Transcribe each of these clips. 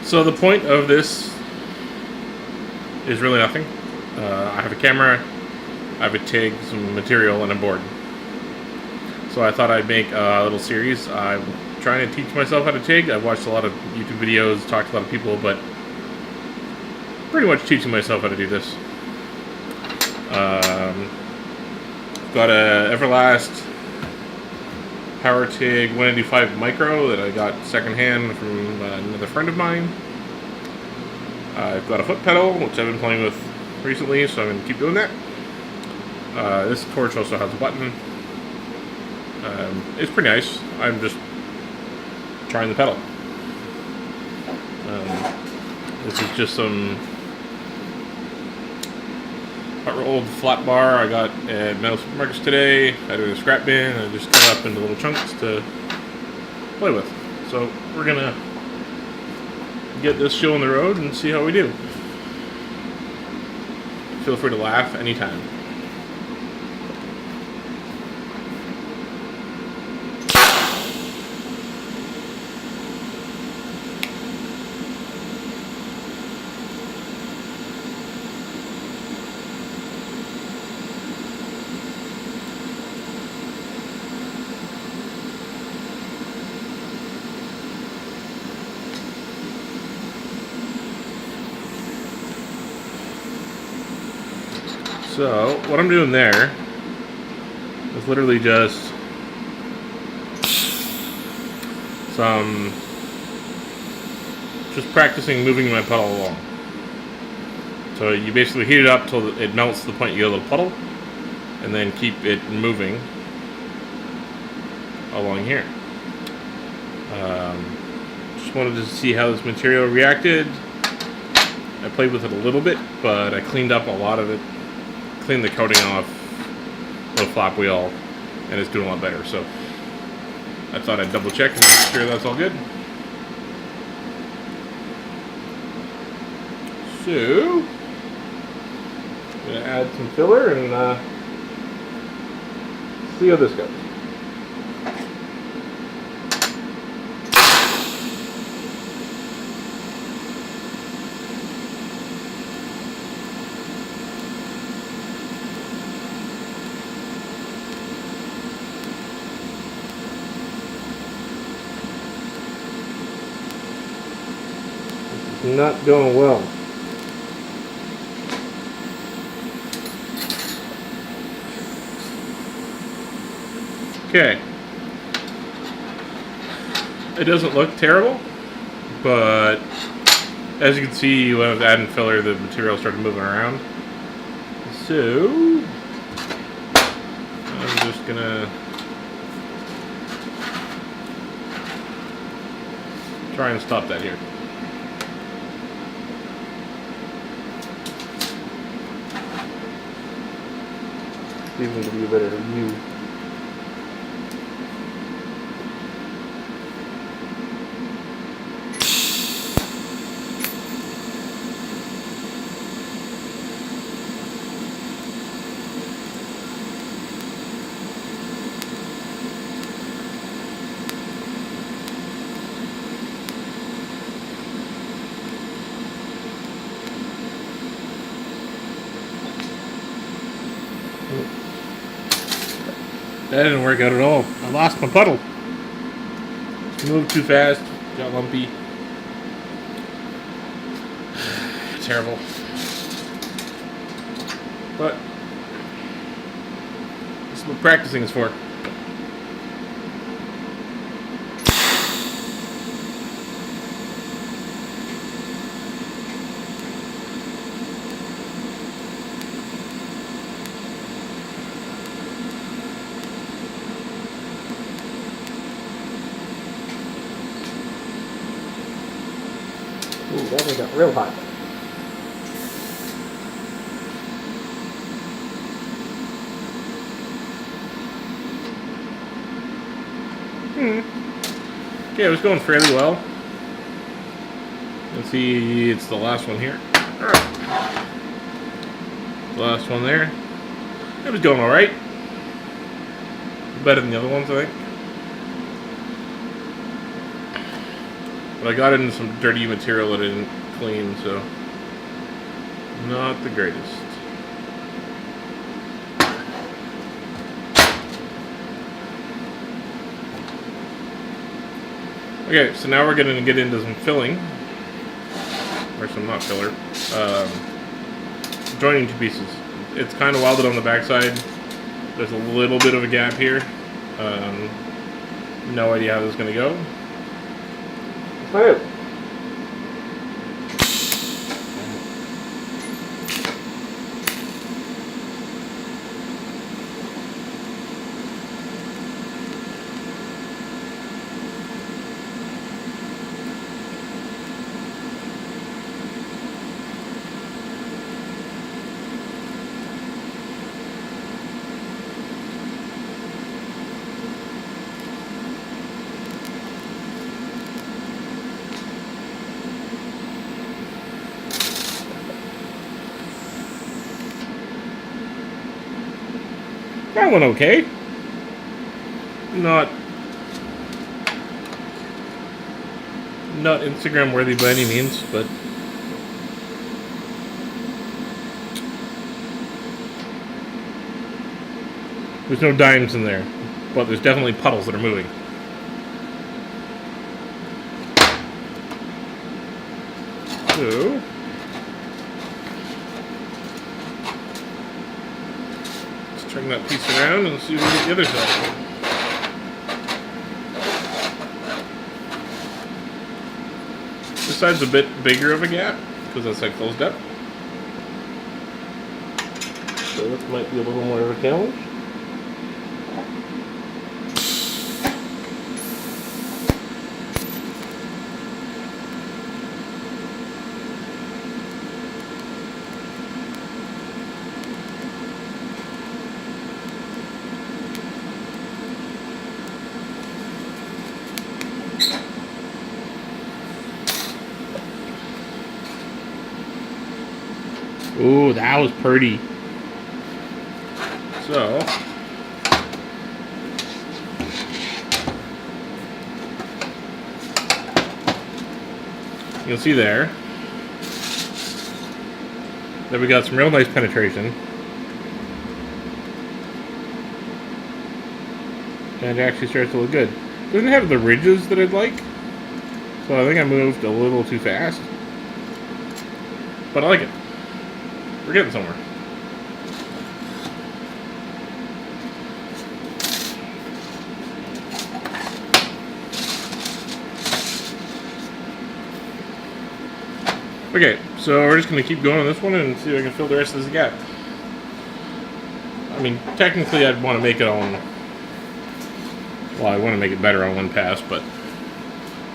So the point of this is really nothing. I have a camera, I have a TIG, some material, and a board. So I thought I'd make a little series. I'm trying to teach myself how to TIG. I've watched a lot of YouTube videos, talked to a lot of people, but pretty much teaching myself how to do this. Got a Everlast Power TIG 185 Micro that I got secondhand from another friend of mine. I've got a foot pedal, which I've been playing with recently, so I'm going to keep doing that. This torch also has a button. It's pretty nice. I'm just trying the pedal. This is just some hot-rolled flat bar I got at metal supermarkets today. I did a scrap bin and I just cut up into little chunks to play with. So we're gonna get this show on the road and see how we do. Feel free to laugh anytime. So, what I'm doing there is literally just practicing moving my puddle along. So you basically heat it up till it melts to the point you get a little puddle, and then keep it moving along here. Just wanted to see how this material reacted. I played with it a little bit, but I cleaned up a lot of it. Cleaned the coating off the flap wheel, and it's doing a lot better. So I thought I'd double check and make sure that's all good. So I'm gonna add some filler and see how this goes. Not going well. Okay. It doesn't look terrible, but as you can see, when I was adding filler, the material started moving around. So I'm just gonna try and stop that here. Even to be a better view. That didn't work out at all. I lost my puddle. Moved too fast. Got lumpy. Terrible. But this is what practicing is for. Ooh, that one got real hot. Okay, it was going fairly well. You can see it's the last one here. The last one there. It was going alright. Better than the other ones, I think. But I got it in some dirty material that I didn't clean, so not the greatest. Okay, so now we're going to get into some filling. Or some, not filler. Joining two pieces. It's kind of welded on the backside. There's a little bit of a gap here. No idea how this is going to go. Let's find out. That went okay. Not Instagram worthy by any means, but there's no dimes in there, but there's definitely puddles that are moving. So let's turn that piece around and see if we get the other side. This side's a bit bigger of a gap because that side closed up. So this might be a little more of a challenge. Ooh, that was pretty. So, you'll see there that we got some real nice penetration. And it actually starts to look good. It doesn't have the ridges that I'd like, so I think I moved a little too fast. But I like it. We're getting somewhere. Okay, so we're just going to keep going on this one and see if I can fill the rest of this gap. I mean, technically I'd want to make it on... Well, I want to make it better on one pass, but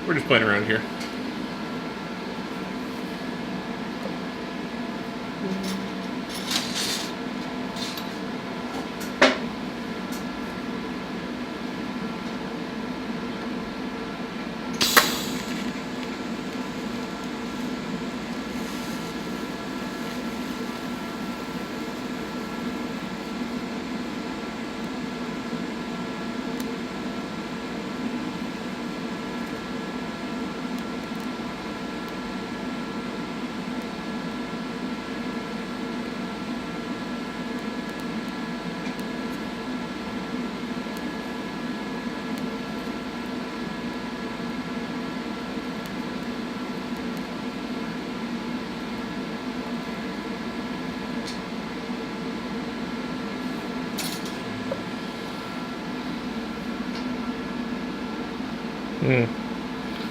we're just playing around here.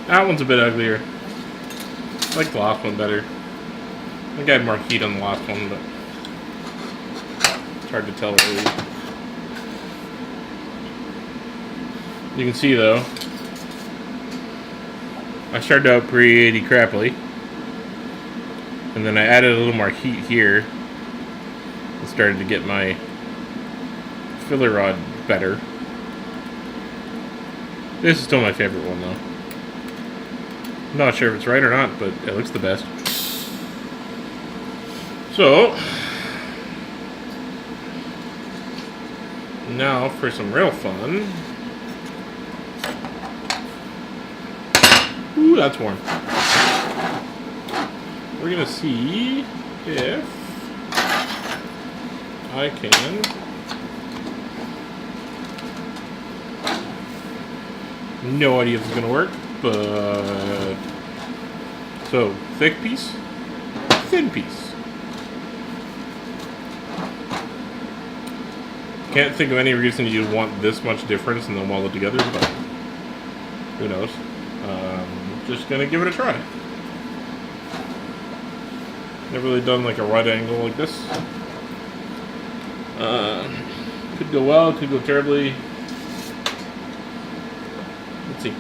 That one's a bit uglier. I like the last one better. I think I had more heat on the last one, but it's hard to tell really. You can see though, I started out pretty crappily, and then I added a little more heat here and started to get my filler rod better. This is still my favorite one though. I'm not sure if it's right or not, but it looks the best. So, now for some real fun. Woo! Ooh, that's warm. We're gonna see if I can. No idea if it's gonna work, but so thick piece, thin piece. Can't think of any reason you'd want this much difference and then weld it together, but who knows? Just gonna give it a try. Never really done like a right angle like this. Could go well, could go terribly. Let's see.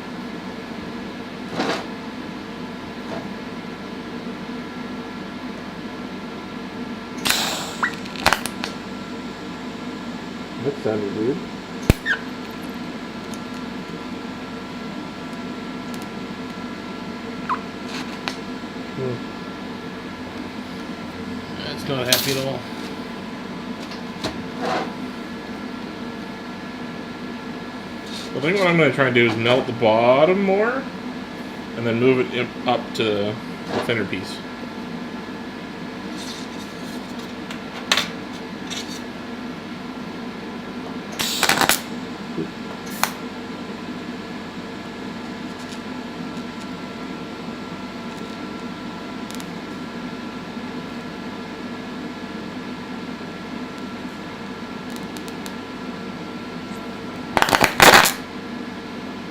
That sounded weird. That's not happy at all. I think what I'm going to try and do is melt the bottom more, and then move it up to the thinner piece.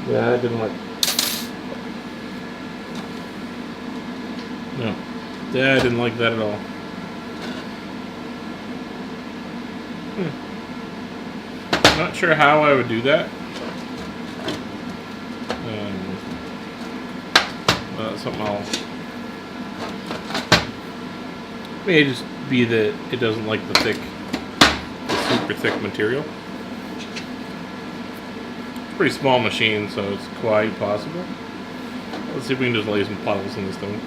Yeah, that didn't work. No. Yeah, I didn't like that at all. Not sure how I would do that. That's something I'll... May just be that it doesn't like the super thick material. Pretty small machine, so it's quite possible. Let's see if we can just lay some puddles in this thing.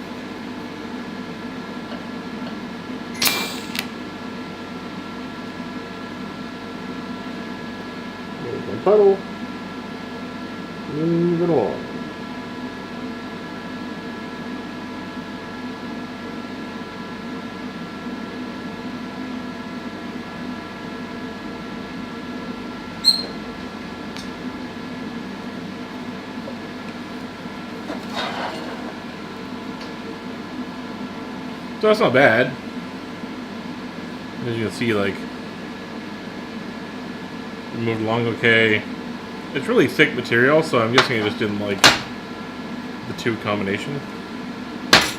There's one puddle. Move it along. So that's not bad. As you can see, like, it moved along okay. It's really thick material, so I'm guessing it just didn't like the two combination.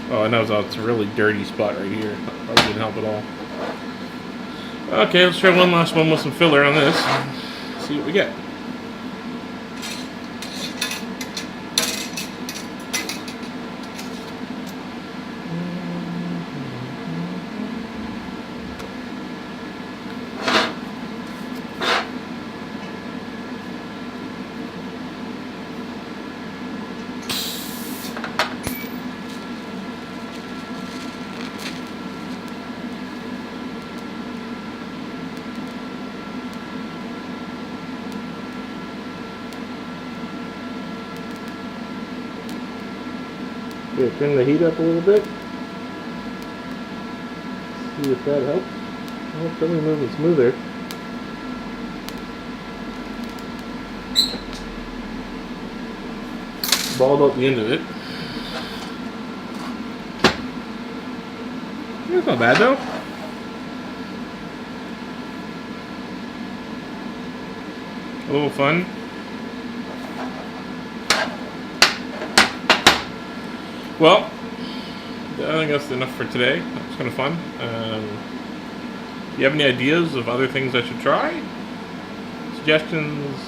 Oh, I know it's a really dirty spot right here. That didn't help at all. Okay, let's try one last one with some filler on this. See what we get. Okay, turn the heat up a little bit. See if that helps. Oh, it's definitely moving smoother. Balled out the end of it. It's not bad though. A little fun. Well, I think that's enough for today. That was kind of fun. Do you have any ideas of other things I should try? Suggestions?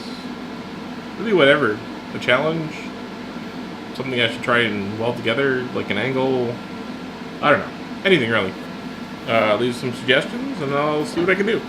Really whatever. A challenge? Something I should try and weld together, like an angle? I don't know. Anything really. Leave some suggestions and I'll see what I can do.